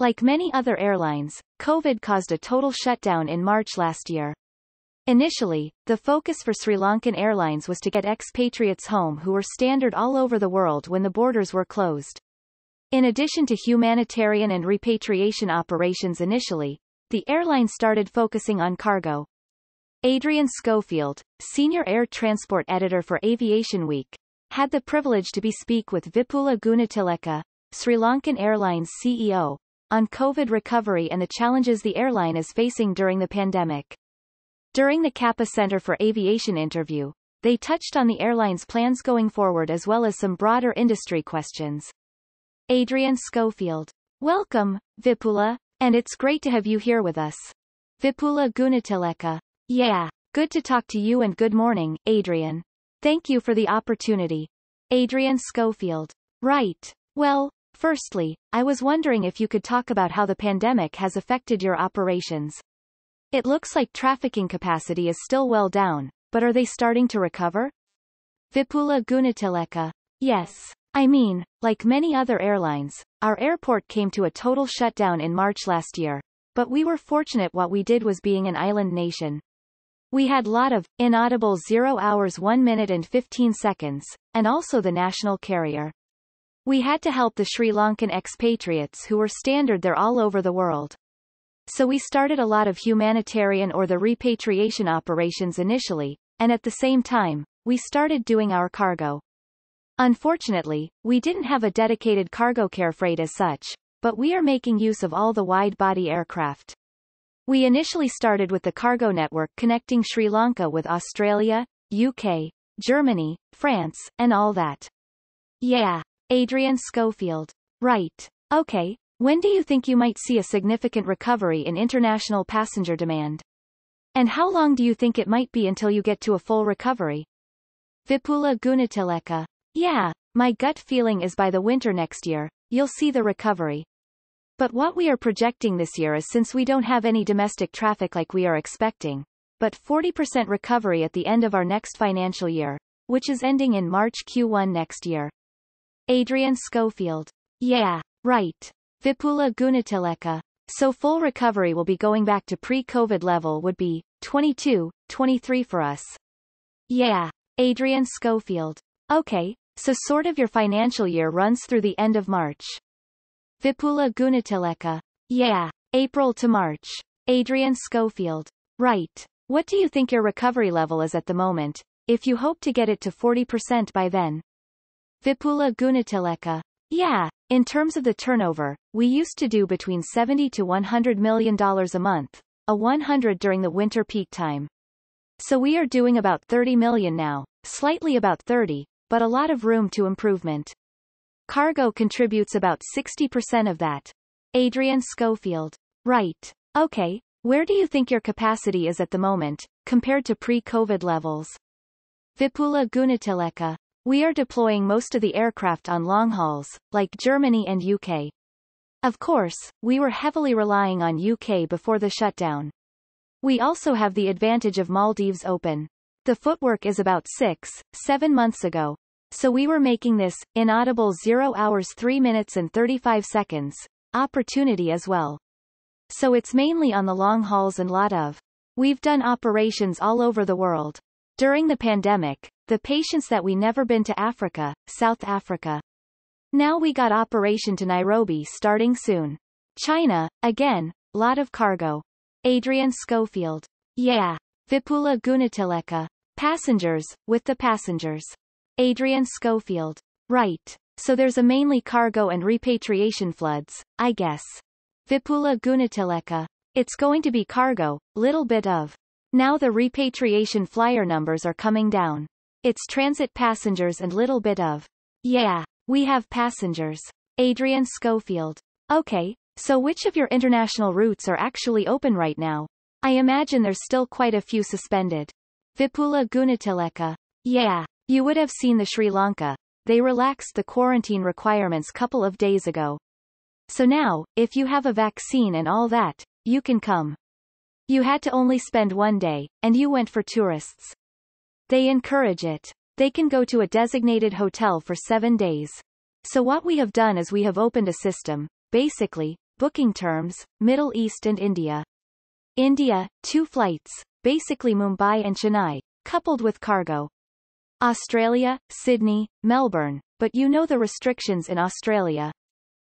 Like many other airlines, COVID caused a total shutdown in March last year. Initially, the focus for SriLankan Airlines was to get expatriates home who were stranded all over the world when the borders were closed. In addition to humanitarian and repatriation operations initially, the airline started focusing on cargo. Adrian Schofield, senior air transport editor for Aviation Week, had the privilege to speak with Vipula Gunatileka, SriLankan Airlines CEO, on COVID recovery and the challenges the airline is facing during the pandemic. During the Kappa Center for Aviation interview, they touched on the airline's plans going forward as well as some broader industry questions. Adrian Schofield. Welcome, Vipula, and it's great to have you here with us. Vipula Gunatileka. Yeah, good to talk to you and good morning, Adrian. Thank you for the opportunity. Adrian Schofield. Right. Well, firstly, I was wondering if you could talk about how the pandemic has affected your operations. It looks like trafficking capacity is still well down, but are they starting to recover? Vipula Gunatileka. Yes. I mean, like many other airlines, our airport came to a total shutdown in March last year, but we were fortunate what we did was being an island nation. We had lot of inaudible 0 hours 1 minute and 15 seconds, and also the national carrier. We had to help the Sri Lankan expatriates who were stranded there all over the world. So we started a lot of humanitarian or the repatriation operations initially, and at the same time, we started doing our cargo. Unfortunately, we didn't have a dedicated cargo care freight as such, but we are making use of all the wide-body aircraft. We initially started with the cargo network connecting Sri Lanka with Australia, UK, Germany, France, and all that. Yeah. Adrian Schofield. Right. Okay. When do you think you might see a significant recovery in international passenger demand? And how long do you think it might be until you get to a full recovery? Vipula Gunatileka. Yeah, my gut feeling is by the winter next year, you'll see the recovery. But what we are projecting this year is since we don't have any domestic traffic like we are expecting, but 40% recovery at the end of our next financial year, which is ending in March Q1 next year. Adrian Schofield. Yeah, right. Vipula Gunatileka. So full recovery will be going back to pre-COVID level would be 22, 23 for us. Yeah. Adrian Schofield. Okay, so sort of your financial year runs through the end of March. Vipula Gunatileka. Yeah. April to March. Adrian Schofield. Right. What do you think your recovery level is at the moment, if you hope to get it to 40% by then? Vipula Gunatileka. Yeah, in terms of the turnover, we used to do between $70 to $100 million a month, a 100 during the winter peak time. So we are doing about 30 million now, slightly about 30, but a lot of room to improvement. Cargo contributes about 60% of that. Adrian Schofield. Right. Okay, where do you think your capacity is at the moment, compared to pre-COVID levels? Vipula Gunatileka. We are deploying most of the aircraft on long hauls, like Germany and UK. Of course, we were heavily relying on UK before the shutdown. We also have the advantage of Maldives open. The footwork is about 6-7 months ago. So we were making this, inaudible 0 hours 3 minutes and 35 seconds, opportunity as well. So it's mainly on the long hauls and lot of. We've done operations all over the world. During the pandemic, the patients that we never been to Africa, South Africa. Now we got operation to Nairobi starting soon. China, again, lot of cargo. Adrian Schofield. Yeah. Vipula Gunatileka. Passengers, with the passengers. Adrian Schofield. Right. So there's a mainly cargo and repatriation floods, I guess. Vipula Gunatileka. It's going to be cargo, little bit of. Now the repatriation flyer numbers are coming down. It's transit passengers and little bit of. Yeah, we have passengers. Adrian Schofield. Okay, so which of your international routes are actually open right now? I imagine there's still quite a few suspended. Vipula Gunatileka. Yeah, you would have seen the Sri Lanka. They relaxed the quarantine requirements couple of days ago. So now, if you have a vaccine and all that, you can come. You had to only spend 1 day, and you went for tourists. They encourage it. They can go to a designated hotel for 7 days. So what we have done is we have opened a system, basically, Booking terms, Middle East and India. India, 2 flights, basically Mumbai and Chennai, coupled with cargo. Australia, Sydney, Melbourne, but you know the restrictions in Australia.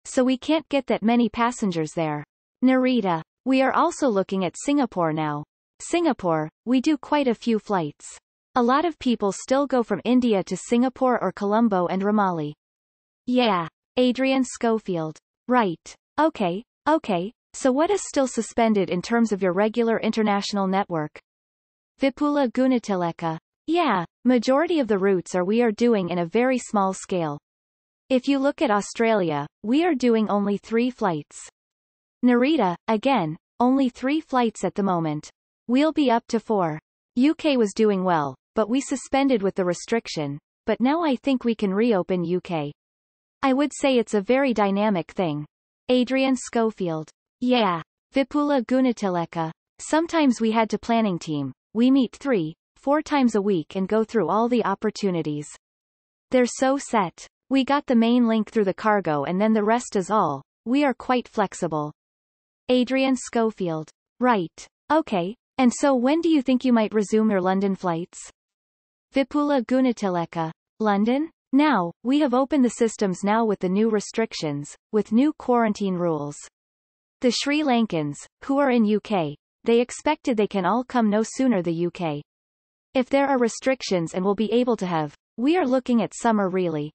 So we can't get that many passengers there. Narita. We are also looking at Singapore now. Singapore, we do quite a few flights. A lot of people still go from India to Singapore or Colombo and Ramallah. Yeah. Adrian Schofield. Right. Okay. So what is still suspended in terms of your regular international network? Vipula Gunatileka. Yeah, majority of the routes we are doing in a very small scale. If you look at Australia, we are doing only 3 flights. Narita, again, only 3 flights at the moment. We'll be up to 4. UK was doing well, but we suspended with the restriction, but now I think we can reopen UK. I would say it's a very dynamic thing. Adrian Schofield. Yeah. Vipula Gunatileka. Sometimes we had to planning team. We meet 3-4 times a week and go through all the opportunities. They're so set. We got the main link through the cargo and then the rest is all. We are quite flexible. Adrian Schofield. Right. Okay. And so when do you think you might resume your London flights? Vipula Gunatileka. London? Now, we have opened the systems now with the new restrictions, with new quarantine rules. The Sri Lankans, who are in UK, they expected they can all come no sooner the UK. If there are restrictions and will be able to have, we are looking at summer really.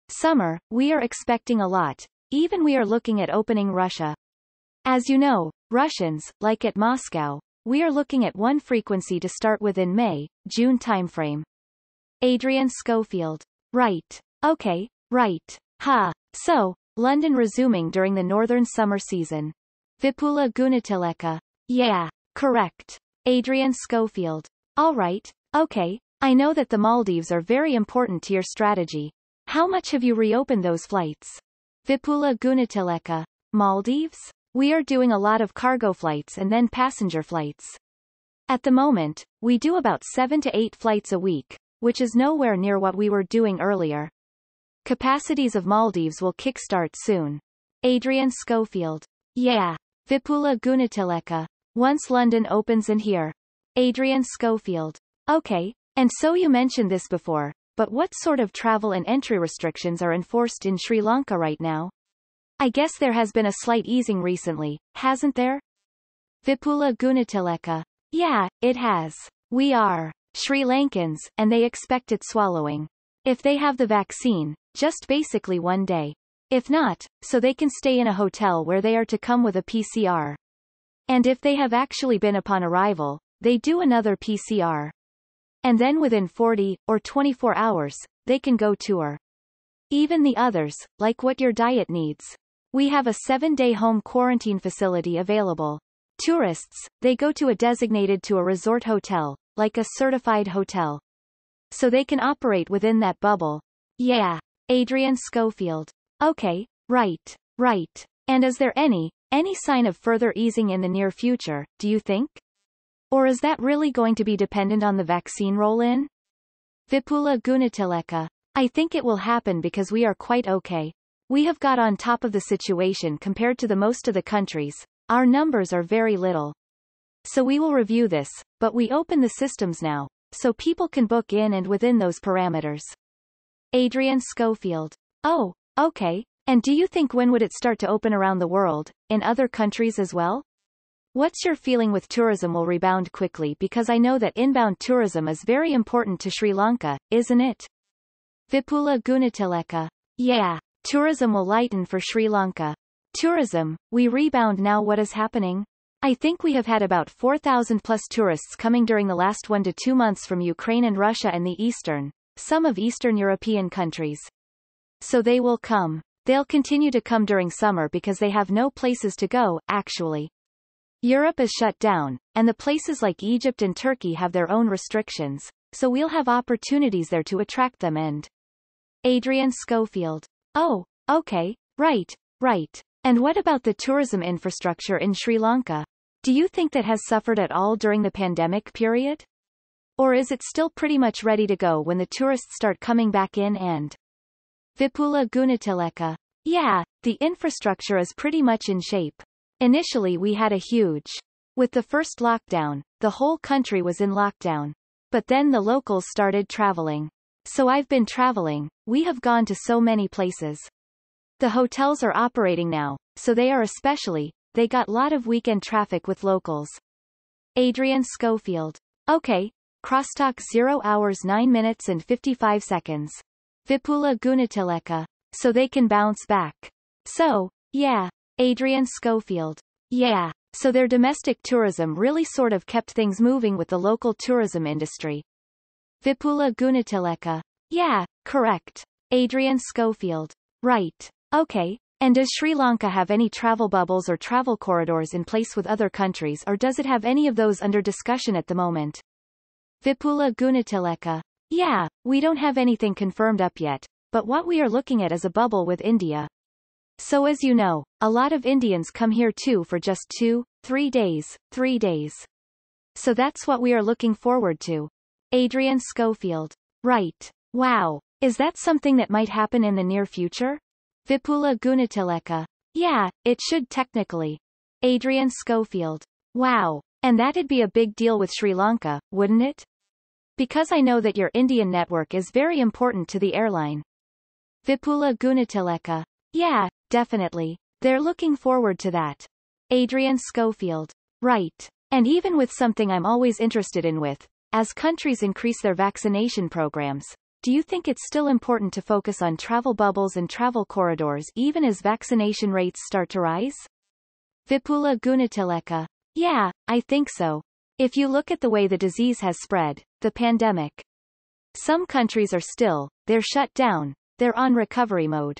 Summer, we are expecting a lot, even we are looking at opening Russia. As you know, Russians, like at Moscow, we are looking at one frequency to start with in May, June timeframe. Adrian Schofield. Right. Okay, right. Ha. So, London resuming during the northern summer season. Vipula Gunatileka. Yeah, correct. Adrian Schofield. All right, okay. I know that the Maldives are very important to your strategy. How much have you reopened those flights? Vipula Gunatileka. Maldives? We are doing a lot of cargo flights and then passenger flights. At the moment, we do about 7 to 8 flights a week, which is nowhere near what we were doing earlier. Capacities of Maldives will kickstart soon. Adrian Schofield. Yeah. Vipula Gunatileka. Once London opens and here. Adrian Schofield. Okay. And so you mentioned this before, but what sort of travel and entry restrictions are enforced in Sri Lanka right now? I guess there has been a slight easing recently, hasn't there? Vipula Gunatileka. Yeah, it has. We are Sri Lankans, and they expect it swallowing. If they have the vaccine, just basically 1 day. If not, so they can stay in a hotel where they are to come with a PCR. And if they have actually been upon arrival, they do another PCR. And then within 40 or 24 hours, they can go tour. Even the others, like what your diet needs. We have a 7-day home quarantine facility available. Tourists, they go to a resort hotel, like a certified hotel. So they can operate within that bubble. Yeah. Adrian Schofield. Okay, right. And is there any sign of further easing in the near future, do you think? Or is that really going to be dependent on the vaccine roll-in? Vipula Gunatileka. I think it will happen because we are quite okay. We have got on top of the situation compared to the most of the countries. Our numbers are very little. So we will review this, but we open the systems now, so people can book in and within those parameters. Adrian Schofield. Oh, okay. And do you think when would it start to open around the world, in other countries as well? What's your feeling with tourism will rebound quickly because I know that inbound tourism is very important to Sri Lanka, isn't it? Vipula Gunatileka. Yeah. Tourism will lighten for Sri Lanka. Tourism, we rebound now. What is happening? I think we have had about 4,000 plus tourists coming during the last 1 to 2 months from Ukraine and Russia and the some of Eastern European countries. So they will come. They'll continue to come during summer because they have no places to go, actually. Europe is shut down, and the places like Egypt and Turkey have their own restrictions, so we'll have opportunities there to attract them and. Adrian Schofield. Oh, okay, right. And what about the tourism infrastructure in Sri Lanka? Do you think that has suffered at all during the pandemic period? Or is it still pretty much ready to go when the tourists start coming back in and? Vipula Gunatileka. Yeah, the infrastructure is pretty much in shape. Initially we had a huge. With the first lockdown, the whole country was in lockdown. But then the locals started traveling. So I've been traveling, we have gone to so many places. The hotels are operating now, so they are especially, they got lot of weekend traffic with locals. Adrian Schofield. Okay. Crosstalk 0 hours 9 minutes and 55 seconds. Vipula Gunatileka. So they can bounce back. So, yeah. Adrian Schofield. Yeah. So their domestic tourism really sort of kept things moving with the local tourism industry. Vipula Gunatileka. Yeah, correct. Adrian Schofield. Right. Okay. And does Sri Lanka have any travel bubbles or travel corridors in place with other countries, or does it have any of those under discussion at the moment? Vipula Gunatileka. Yeah, we don't have anything confirmed up yet, but what we are looking at is a bubble with India. So as you know, a lot of Indians come here too for just 2-3 days, 3 days. So that's what we are looking forward to. Adrian Schofield. Right. Wow. Is that something that might happen in the near future? Vipula Gunatileka. Yeah, it should technically. Adrian Schofield. Wow. And that'd be a big deal with Sri Lanka, wouldn't it? Because I know that your Indian network is very important to the airline. Vipula Gunatileka. Yeah, definitely. They're looking forward to that. Adrian Schofield. Right. And even with something I'm always interested in with, as countries increase their vaccination programs, do you think it's still important to focus on travel bubbles and travel corridors even as vaccination rates start to rise? Vipula Gunatileka. Yeah, I think so. If you look at the way the disease has spread, the pandemic. Some countries are still, they're shut down, they're on recovery mode.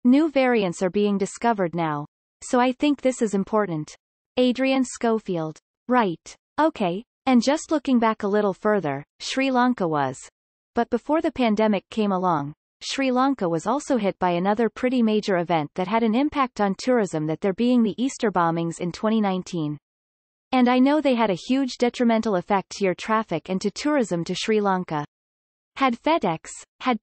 New variants are being discovered now. So I think this is important. Adrian Schofield. Right. Okay. And just looking back a little further, Sri Lanka was. But before the pandemic came along, Sri Lanka was also hit by another pretty major event that had an impact on tourism, that there being the Easter bombings in 2019. And I know they had a huge detrimental effect to your traffic and to tourism to Sri Lanka. Had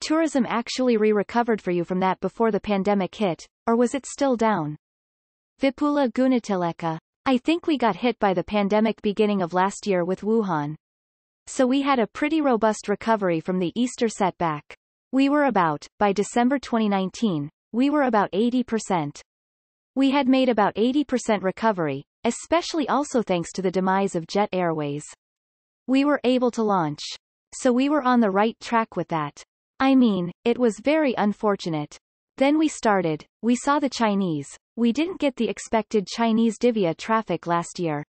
tourism actually recovered for you from that before the pandemic hit, or was it still down? Vipula Gunatileka. I think we got hit by the pandemic beginning of last year with Wuhan. So we had a pretty robust recovery from the Easter setback. We were about, by December 2019, we were about 80%. We had made about 80% recovery, especially also thanks to the demise of Jet Airways. We were able to launch. So we were on the right track with that. I mean, it was very unfortunate. Then we saw the Chinese. We didn't get the expected Chinese Divya traffic last year.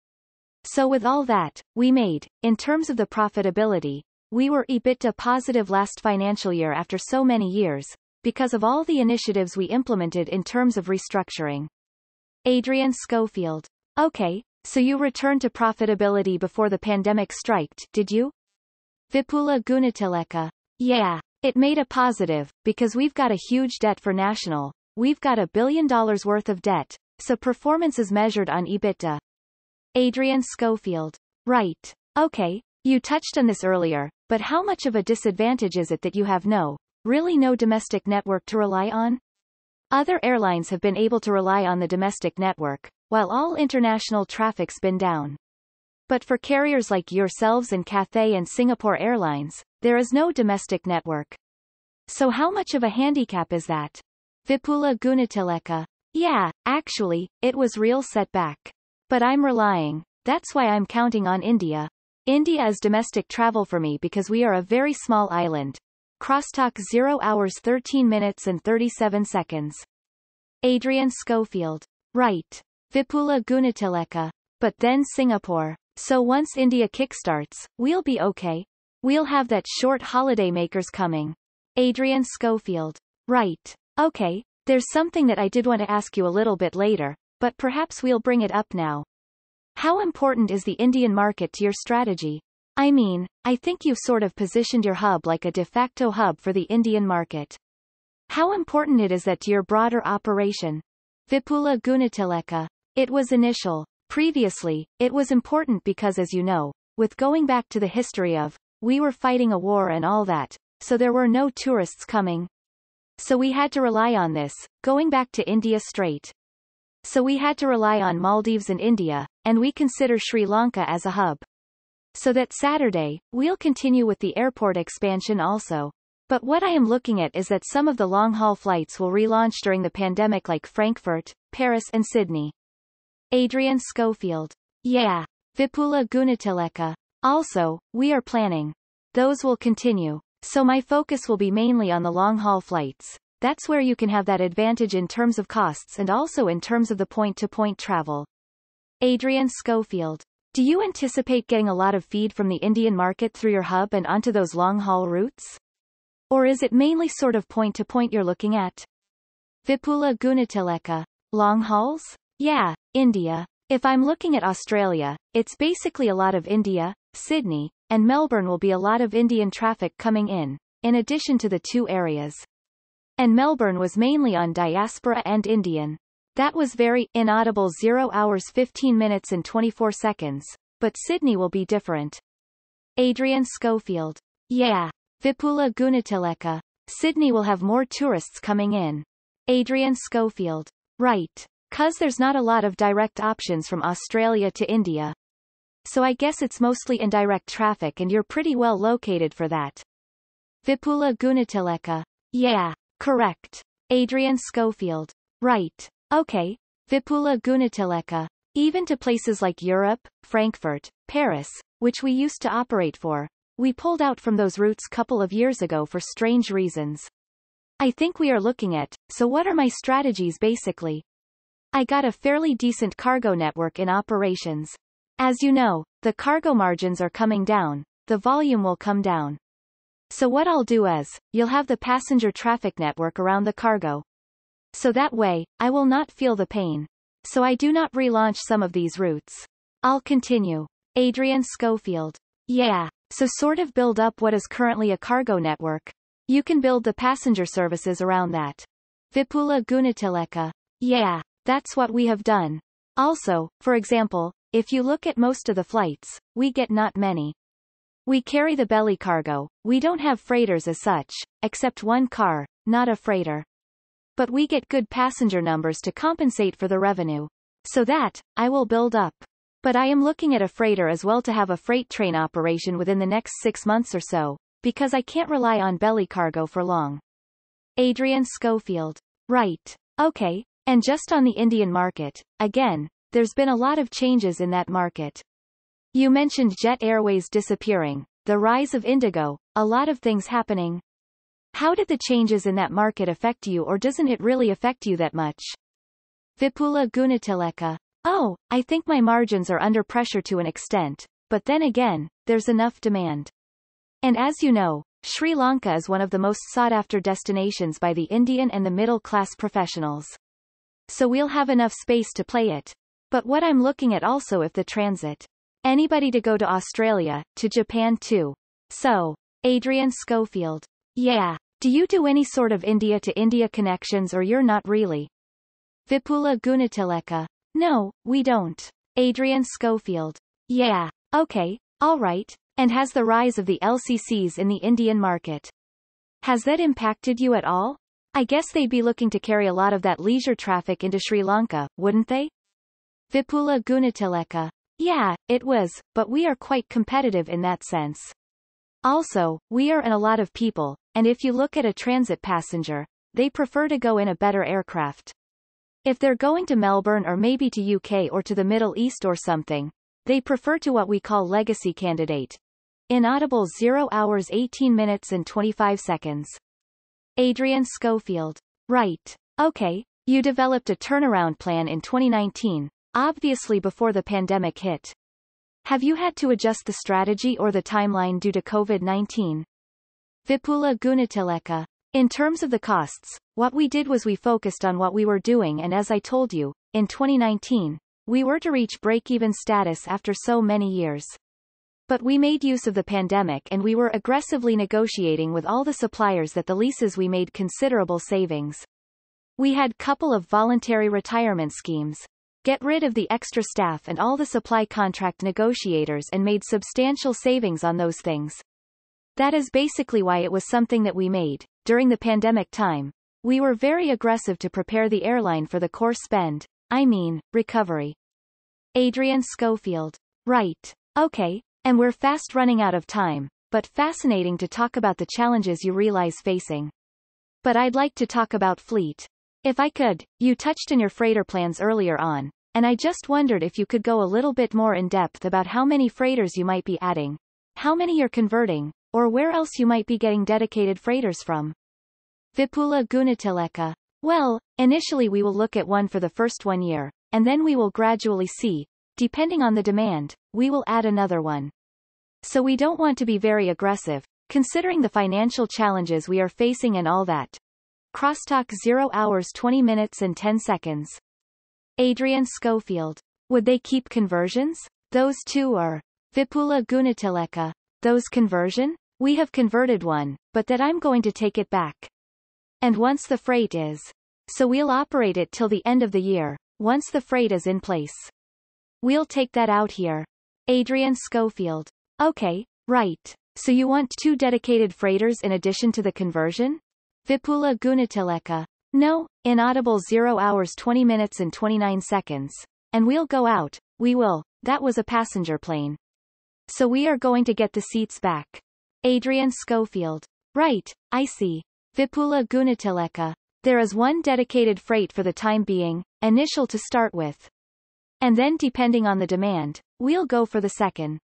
So with all that, we made, in terms of the profitability, we were EBITDA positive last financial year after so many years, because of all the initiatives we implemented in terms of restructuring. Adrian Schofield. Okay, so you returned to profitability before the pandemic striked, did you? Vipula Gunatileka. Yeah, it made a positive, because we've got a huge debt for national. We've got $1 billion worth of debt, so performance is measured on EBITDA. Adrian Schofield. Right. Okay, you touched on this earlier, but how much of a disadvantage is it that you have really no domestic network to rely on? Other airlines have been able to rely on the domestic network, while all international traffic's been down. But for carriers like yourselves and Cathay and Singapore Airlines, there is no domestic network. So how much of a handicap is that? Vipula Gunatileka. Yeah, actually, it was real setback. But I'm relying. That's why I'm counting on India. India is domestic travel for me because we are a very small island. Crosstalk 0 hours 13 minutes and 37 seconds. Adrian Schofield. Right. Vipula Gunatileka. But then Singapore. So once India kickstarts, we'll be okay. We'll have that short holiday makers coming. Adrian Schofield. Right. Okay. There's something that I did want to ask you a little bit later, but perhaps we'll bring it up now. How important is the Indian market to your strategy? I mean, I think you've sort of positioned your hub like a de facto hub for the Indian market. How important it is that to your broader operation? Vipula Gunatileka. It was initial. Previously, it was important because, as you know, with going back to the history of, we were fighting a war and all that, so there were no tourists coming. So we had to rely on this, going back to India straight. So we had to rely on Maldives and India, and we consider Sri Lanka as a hub. So that Saturday, we'll continue with the airport expansion also. But what I am looking at is that some of the long-haul flights will relaunch during the pandemic like Frankfurt, Paris and Sydney. Adrian Schofield. Yeah. Vipula Gunatileka. Also, we are planning. Those will continue. So my focus will be mainly on the long-haul flights. That's where you can have that advantage in terms of costs and also in terms of the point-to-point travel. Adrian Schofield. Do you anticipate getting a lot of feed from the Indian market through your hub and onto those long-haul routes? Or is it mainly sort of point-to-point you're looking at? Vipula Gunatileka. Long hauls? Yeah, India. If I'm looking at Australia, it's basically a lot of India, Sydney, and Melbourne will be a lot of Indian traffic coming in addition to the two areas. And Melbourne was mainly on diaspora and Indian. That was very inaudible 0 hours 15 minutes and 24 seconds, but Sydney will be different. Adrian Schofield. Yeah. Vipula Gunatileka. Sydney will have more tourists coming in. Adrian Schofield. Right. 'Cause there's not a lot of direct options from Australia to India. So I guess it's mostly indirect traffic and you're pretty well located for that. Vipula Gunatileka. Yeah. Correct. Adrian Schofield. Right. Okay. Vipula Gunatileka. Even to places like Europe, Frankfurt, Paris, which we used to operate for, we pulled out from those routes couple of years ago for strange reasons. I think we are looking at, so what are my strategies basically? I got a fairly decent cargo network in operations. As you know, the cargo margins are coming down, the volume will come down. So what I'll do is, you'll have the passenger traffic network around the cargo. So that way, I will not feel the pain. So I do not relaunch some of these routes. I'll continue. Adrian Schofield. Yeah. So sort of build up what is currently a cargo network. You can build the passenger services around that. Vipula Gunatileka. Yeah, that's what we have done. Also, for example, if you look at most of the flights, we get not many. We carry the belly cargo, we don't have freighters as such, except one car, not a freighter. But we get good passenger numbers to compensate for the revenue. So that, I will build up. But I am looking at a freighter as well to have a freight train operation within the next 6 months or so, because I can't rely on belly cargo for long. Adrian Schofield. Right. Okay. And just on the Indian market, again, there's been a lot of changes in that market. You mentioned Jet Airways disappearing, the rise of Indigo, a lot of things happening. How did the changes in that market affect you, or doesn't it really affect you that much? Vipula Gunatileka. Oh, I think my margins are under pressure to an extent, but then again, there's enough demand. And as you know, Sri Lanka is one of the most sought-after destinations by the Indian and the middle-class professionals. So we'll have enough space to play it. But what I'm looking at also if the transit. Anybody to go to Australia, to Japan too. So, Adrian Schofield. Yeah. Do you do any sort of India to India connections or you're not really? Vipula Gunatileka. No, we don't. Adrian Schofield. Yeah. Okay. All right. And has the rise of the LCCs in the Indian market, has that impacted you at all? I guess they'd be looking to carry a lot of that leisure traffic into Sri Lanka, wouldn't they? Vipula Gunatileka. Yeah, it was, but we are quite competitive in that sense. Also, we are in a lot of people, and if you look at a transit passenger, they prefer to go in a better aircraft. If they're going to Melbourne or maybe to UK or to the Middle East or something, they prefer to what we call legacy candidate. Inaudible 0 hours 18 minutes and 25 seconds. Adrian Schofield. Right. Okay. You developed a turnaround plan in 2019, obviously before the pandemic hit. Have you had to adjust the strategy or the timeline due to COVID-19? Vipula Gunatileka. In terms of the costs, what we did was we focused on what we were doing, and as I told you, in 2019, we were to reach break-even status after so many years. But we made use of the pandemic and we were aggressively negotiating with all the suppliers that the leases we made considerable savings. We had couple of voluntary retirement schemes. Get rid of the extra staff and all the supply contract negotiators and made substantial savings on those things. That is basically why it was something that we made, during the pandemic time, we were very aggressive to prepare the airline for the recovery. Adrian Schofield. Right. Okay. And we're fast running out of time, but fascinating to talk about the challenges you realize facing. But I'd like to talk about fleet. If I could, you touched on your freighter plans earlier on, and I just wondered if you could go a little bit more in depth about how many freighters you might be adding, how many you're converting, or where else you might be getting dedicated freighters from. Vipula Gunatileka. Well, initially we will look at one for the first 1 year, and then we will gradually see, depending on the demand, we will add another one. So we don't want to be very aggressive, considering the financial challenges we are facing and all that. Crosstalk 0 hours 20 minutes and 10 seconds. Adrian Schofield. Would they keep conversions? Those two are. Vipula Gunatileka. Those conversion? We have converted one, but that I'm going to take it back. And once the freight is. So we'll operate it till the end of the year, once the freight is in place. We'll take that out here. Adrian Schofield. Okay, right. So you want 2 dedicated freighters in addition to the conversion? Vipula Gunatileka. No, inaudible 0 hours 20 minutes and 29 seconds. And we'll go out, we will, that was a passenger plane. So we are going to get the seats back. Adrian Schofield. Right, I see. Vipula Gunatileka. There is one dedicated freight for the time being, initial to start with. And then depending on the demand, we'll go for the second.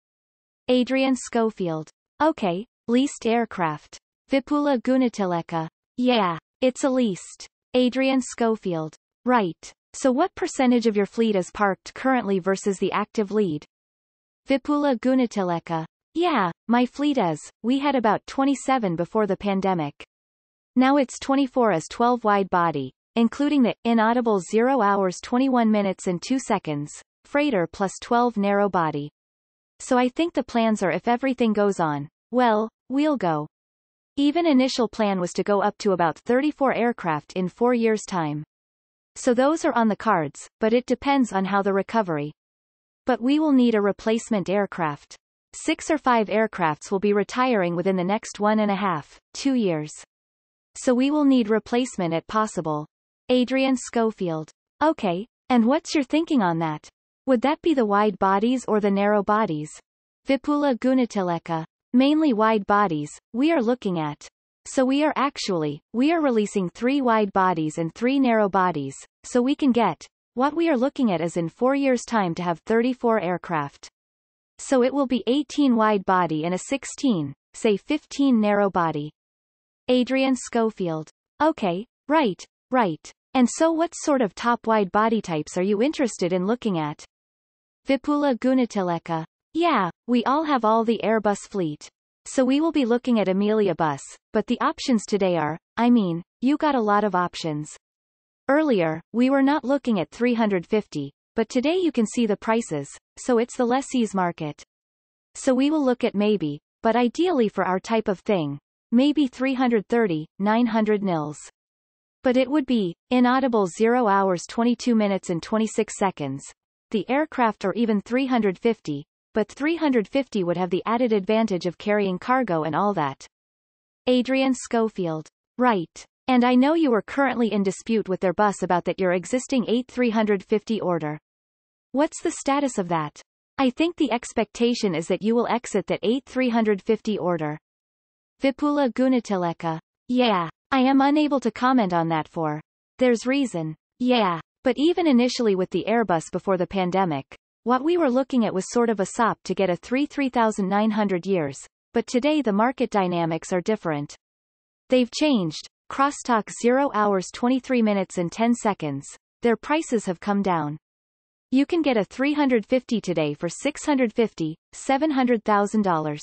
Adrian Schofield. Okay, leased aircraft. Vipula Gunatileka. Yeah, it's a leased. Adrian Schofield. Right. So what percentage of your fleet is parked currently versus the active lead? Vipula Gunatileka. Yeah, my fleet is, we had about 27 before the pandemic. Now it's 24 as 12 wide body, including the inaudible 0 hours 21 minutes and 2 seconds, freighter plus 12 narrow body. So I think the plans are if everything goes on, well, we'll go. Even initial plan was to go up to about 34 aircraft in 4 years' time. So those are on the cards, but it depends on how the recovery. But we will need a replacement aircraft. 6 or 5 aircrafts will be retiring within the next 1.5, 2 years. So we will need replacement at possible. Adrian Schofield. Okay, and what's your thinking on that? Would that be the wide bodies or the narrow bodies? Vipula Gunatileka. Mainly wide bodies, we are looking at. So we are releasing 3 wide bodies and 3 narrow bodies, so we can get, what we are looking at is in 4 years' time to have 34 aircraft. So it will be 18 wide body and a 16, say 15 narrow body. Adrian Schofield. Okay, right. And so what sort of top wide body types are you interested in looking at? Vipula Gunatileka. Yeah, we all have all the Airbus fleet. So we will be looking at Amelia Bus, but the options today are, you got a lot of options. Earlier, we were not looking at 350, but today you can see the prices, so it's the lessees market. So we will look at maybe, but ideally for our type of thing, maybe 330, 900 nils. But it would be, inaudible 0 hours 22 minutes and 26 seconds, the aircraft or even 350, but 350 would have the added advantage of carrying cargo and all that. Adrian Schofield. Right. And I know you are currently in dispute with their bus about your existing 8350 order. What's the status of that? I think the expectation is that you will exit that 8350 order. Vipula Gunatileka. Yeah, I am unable to comment on that for. There's reason. Yeah, but even initially with the Airbus before the pandemic, what we were looking at was sort of a SOP to get a 3,900 years, but today the market dynamics are different. They've changed. Crosstalk 0 hours 23 minutes and 10 seconds. Their prices have come down. You can get a 350 today for $650, $700,000.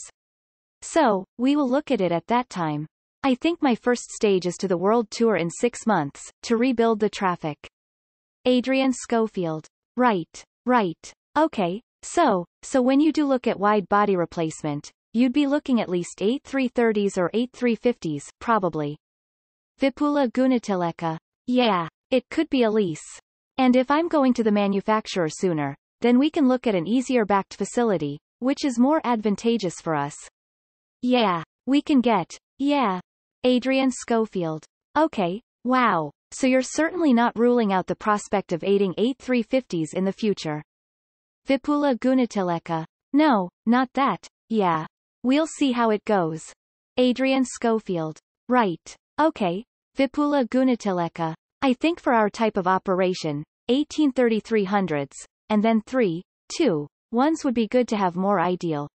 So, we will look at it at that time. I think my first stage is to the world tour in 6 months, to rebuild the traffic. Adrian Schofield. Right. Okay, so when you do look at wide body replacement, you'd be looking at least 8330s or 8350s, probably. Vipula Gunatileka. Yeah, it could be a lease. And if I'm going to the manufacturer sooner, then we can look at an easier backed facility, which is more advantageous for us. Yeah, we can get. Yeah. Adrian Schofield. Okay, Wow, so you're certainly not ruling out the prospect of aiding 8350s in the future. Vipula Gunatileka. No, not that, yeah. We'll see how it goes. Adrian Schofield. Right. Okay. Vipula Gunatileka. I think for our type of operation, 183300s, and then 3.2.1s would be good to have more ideal.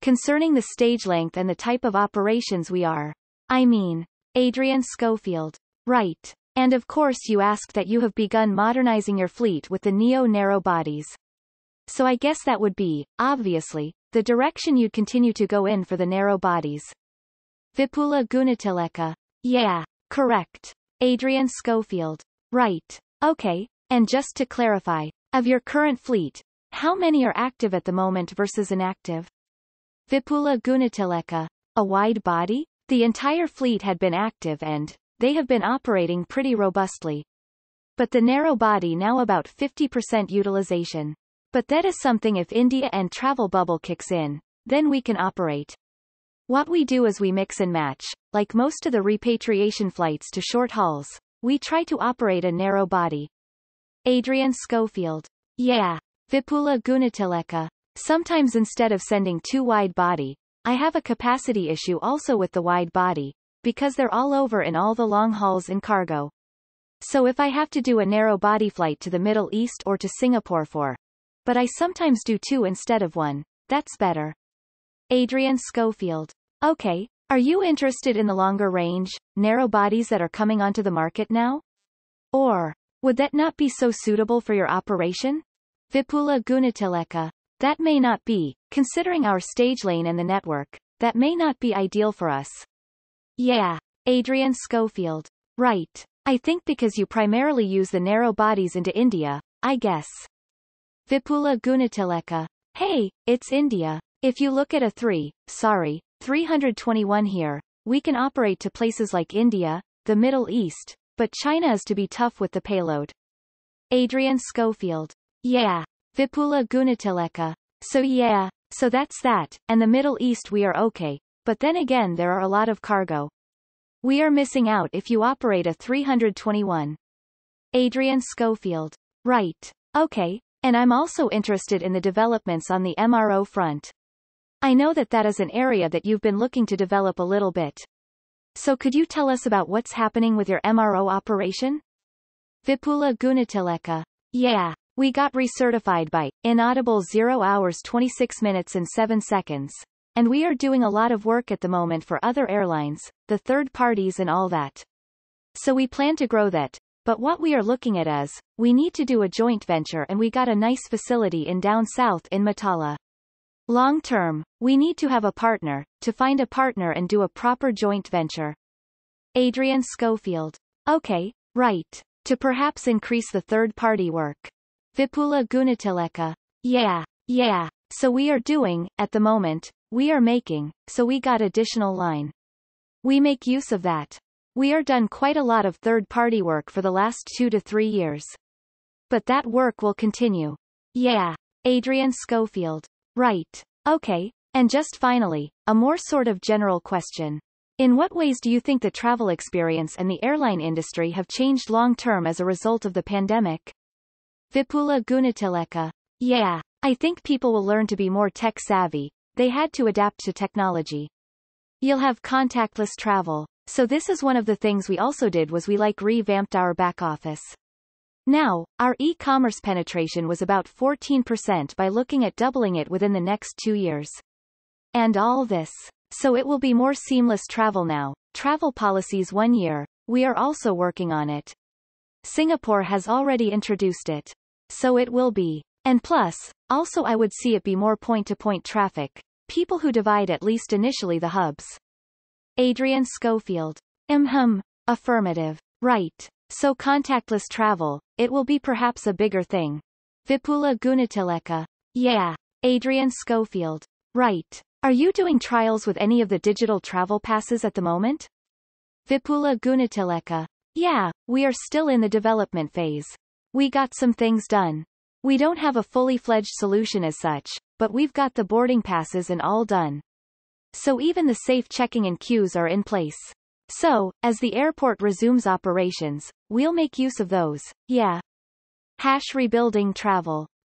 Concerning the stage length and the type of operations we are. I mean. Adrian Schofield. Right. And of course you asked that you have begun modernizing your fleet with the neo-narrow bodies. So I guess that would be, obviously, the direction you'd continue to go in for the narrow bodies. Vipula Gunatileka. Yeah, correct. Adrian Schofield. Right. Okay, and just to clarify, of your current fleet, how many are active at the moment versus inactive? Vipula Gunatileka. A wide body? The entire fleet had been active and they have been operating pretty robustly. But the narrow body now about 50% utilization. But that is something if India and travel bubble kicks in, then we can operate. What we do is we mix and match, like most of the repatriation flights to short hauls, we try to operate a narrow body. Adrian Schofield. Yeah. Vipula Gunatileka. Sometimes instead of sending two wide body, I have a capacity issue also with the wide body, because they're all over in all the long hauls in cargo. So if I have to do a narrow body flight to the Middle East or to Singapore but I sometimes do two instead of one, that's better. Adrian Schofield. Okay, are you interested in the longer range, narrow bodies that are coming onto the market now? Or, would that not be so suitable for your operation? Vipula Gunatileka. That may not be, considering our stage lane and the network, that may not be ideal for us. Yeah. Adrian Schofield. Right. I think because you primarily use the narrow bodies into India, I guess. Vipula Gunatileka. Hey, it's India. If you look at a 321 here, we can operate to places like India, the Middle East, but China is to be tough with the payload. Adrian Schofield. Yeah. Vipula Gunatileka. So that's that, and the Middle East we are okay, but then again there are a lot of cargo. We are missing out if you operate a 321. Adrian Schofield. Right. Okay, and I'm also interested in the developments on the MRO front. I know that is an area that you've been looking to develop a little bit. So could you tell us about what's happening with your MRO operation? Vipula Gunatileka. Yeah. We got recertified by Inaudible 0 hours 26 minutes and 7 seconds, and we are doing a lot of work at the moment for other airlines, the third parties and all that. So we plan to grow that, but what we are looking at is, we need to do a joint venture and we got a nice facility in down south in Matala. Long term, we need to have a partner, to find a partner and do a proper joint venture. Adrian Schofield. Okay, right. To perhaps increase the third party work. Vipula Gunatileka. Yeah. So we are doing, at the moment, we are making, so we got additional line. We make use of that. We are done quite a lot of third-party work for the last 2 to 3 years. But that work will continue. Yeah. Adrian Schofield. Right. Okay. And just finally, a more sort of general question. In what ways do you think the travel experience and the airline industry have changed long-term as a result of the pandemic? Vipula Gunatileka. Yeah. I think people will learn to be more tech-savvy. They had to adapt to technology. You'll have contactless travel. So this is one of the things we also did was we revamped our back office. Now, our e-commerce penetration was about 14% by looking at doubling it within the next 2 years. And all this. So it will be more seamless travel now. Travel policies 1 year. We are also working on it. Singapore has already introduced it. So it will be. And plus, also I would see it be more point-to-point traffic. People who divide at least initially the hubs. Adrian Schofield. Affirmative. Right. So contactless travel, it will be perhaps a bigger thing. Vipula Gunatileka. Yeah. Adrian Schofield. Right. Are you doing trials with any of the digital travel passes at the moment? Vipula Gunatileka. Yeah, we are still in the development phase. We got some things done. We don't have a fully fledged solution as such, but we've got the boarding passes and all done. So even the safe checking and queues are in place. So, as the airport resumes operations, we'll make use of those, yeah. #rebuilding travel